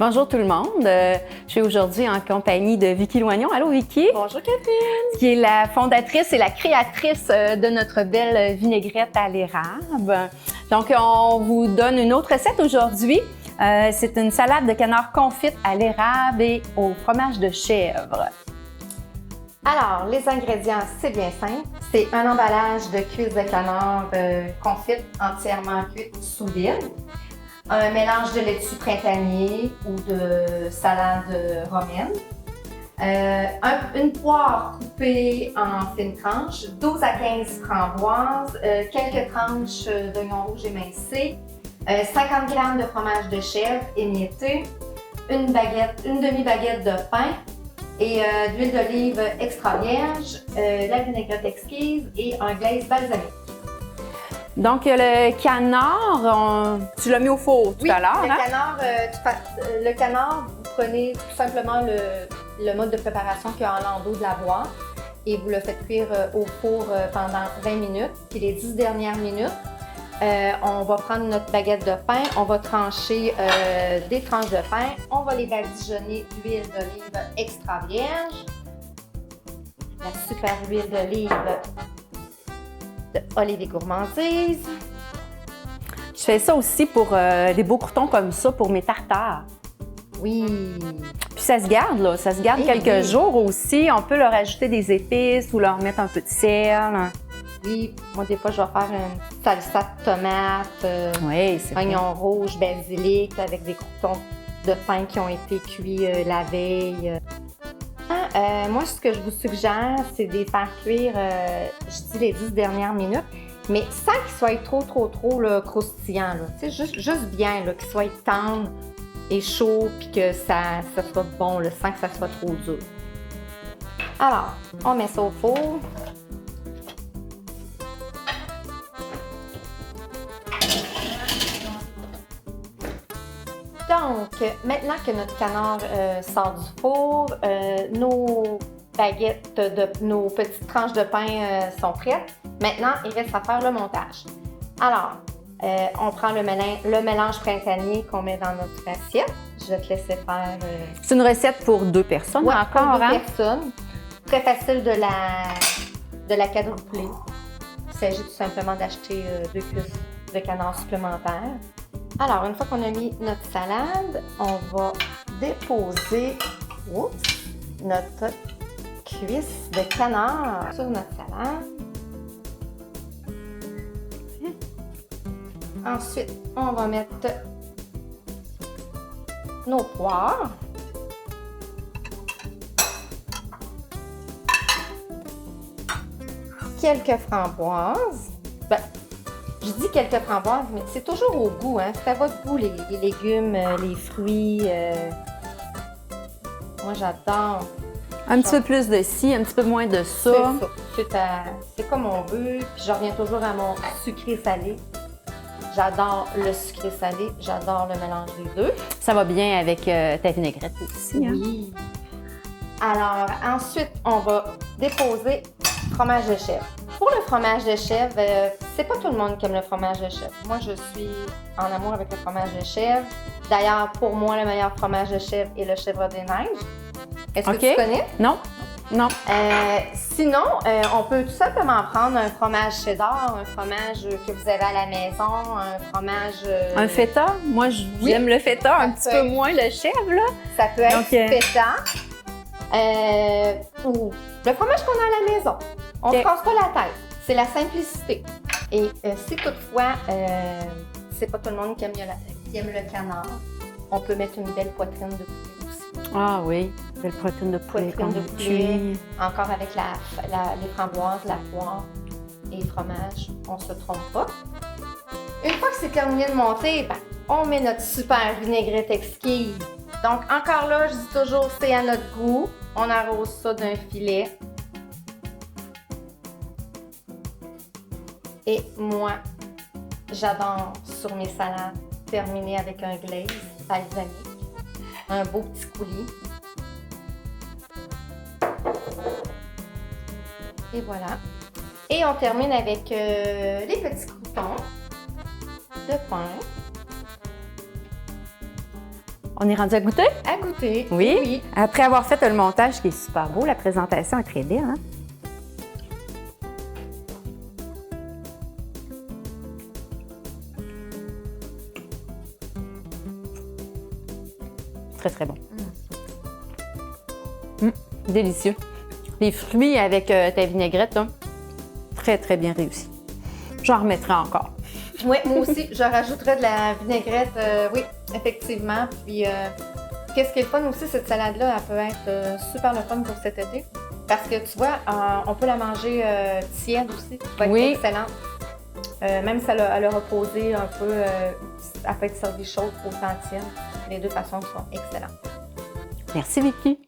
Bonjour tout le monde. Je suis aujourd'hui en compagnie de Vicky Loignon. Allô Vicky? Bonjour Catherine! Qui est la fondatrice et la créatrice de notre belle vinaigrette à l'érable. Donc, on vous donne une autre recette aujourd'hui. C'est une salade de canard confite à l'érable et au fromage de chèvre. Alors, les ingrédients, c'est bien simple. C'est un emballage de cuisses de canard confite entièrement cuite sous vide, un mélange de laitue printanier ou de salade romaine, une poire coupée en fines tranches, 12 à 15 framboises, quelques tranches d'oignons rouges émincés, 50 g de fromage de chèvre émietté, une demi-baguette de pain, et de l'huile d'olive extra vierge, la vinaigrette exquise et un glaze balsamique. Donc, le canard, tu l'as mis au four tout à l'heure, hein? Le canard, vous prenez tout simplement le mode de préparation qu'il y a en l'endos de la boîte et vous le faites cuire au four pendant 20 minutes. Puis les 10 dernières minutes, on va prendre notre baguette de pain, on va trancher des tranches de pain, on va les badigeonner d'huile d'olive extra vierge, la super huile d'olive de Olivier Gourmandise. Je fais ça aussi pour des beaux croûtons comme ça pour mes tartares. Oui. Puis ça se garde, là. Ça se garde quelques jours aussi. On peut leur ajouter des épices ou leur mettre un peu de sel. Oui, moi des fois je vais faire une salsa de tomates, oignons rouges, basilic avec des croûtons de pain qui ont été cuits la veille. Moi ce que je vous suggère, c'est de les faire cuire, je dis les 10 dernières minutes, mais sans qu'ils soient trop là, croustillants. Juste bien, qu'ils soient tendres et chauds puis que ça soit bon, là, sans que ça soit trop dur. Alors, on met ça au four. Donc, maintenant que notre canard sort du four, nos baguettes, nos petites tranches de pain sont prêtes. Maintenant, il reste à faire le montage. Alors, on prend le mélange printanier qu'on met dans notre assiette. Je vais te laisser faire... C'est une recette pour 2 personnes ouais, encore, pour 2 personnes. Très facile de la quadrupler. Il s'agit tout simplement d'acheter 2 cuisses de canard supplémentaires. Alors, une fois qu'on a mis notre salade, on va déposer notre cuisse de canard sur notre salade. Ensuite, on va mettre nos poires. Quelques framboises. Je dis quelques framboises, mais c'est toujours au goût, hein? C'est à votre goût, les légumes, les fruits. Moi, j'adore. Un petit peu plus de ci, un petit peu moins de ça. C'est ça. C'est comme on veut. Puis je reviens toujours à mon sucré-salé. J'adore le sucré-salé. J'adore le mélange des deux. Ça va bien avec ta vinaigrette aussi, hein? Oui. Alors, ensuite, on va déposer le fromage de chèvre. Pour le fromage de chèvre, c'est pas tout le monde qui aime le fromage de chèvre. Moi, je suis en amour avec le fromage de chèvre. D'ailleurs, pour moi, le meilleur fromage de chèvre est le chèvre des neiges. Est-ce que tu connais? Non. Non. Sinon, on peut tout simplement prendre un fromage cheddar, un fromage que vous avez à la maison, un fromage... Un feta? Moi, j'aime le feta, un petit peu moins le chèvre, là. Ça peut être feta. Ou le fromage qu'on a à la maison. On ne se casse pas la tête. C'est la simplicité. Et si toutefois, c'est pas tout le monde qui aime le canard, on peut mettre une belle poitrine de poulet aussi. Ah oui, belle poitrine de poulet. Encore avec les framboises, la poire et le fromage, on ne se trompe pas. Une fois que c'est terminé de monter, on met notre super vinaigrette exquise. Donc encore là, je dis toujours, c'est à notre goût. On arrose ça d'un filet. Et moi, j'adore sur mes salades terminer avec un glaze balsamique, un beau petit coulis. Et voilà. Et on termine avec les petits croûtons de pain. On est rendu à goûter? À goûter. Oui. Oui. Après avoir fait le montage qui est super beau, la présentation est très belle. Hein? Très, très bon. Délicieux. Les fruits avec ta vinaigrette, là, très, très bien réussi. J'en remettrai encore. Oui, moi aussi, je rajouterais de la vinaigrette. Oui, effectivement. Puis, qu'est-ce qui est le fun aussi, cette salade-là, elle peut être super le fun pour cet été. Parce que tu vois, on peut la manger tiède aussi. Ça peut être Oui. excellente. Même si elle a reposé un peu, elle peut être servie chaude autant tiède. Les deux façons sont excellentes. Merci, Vicky.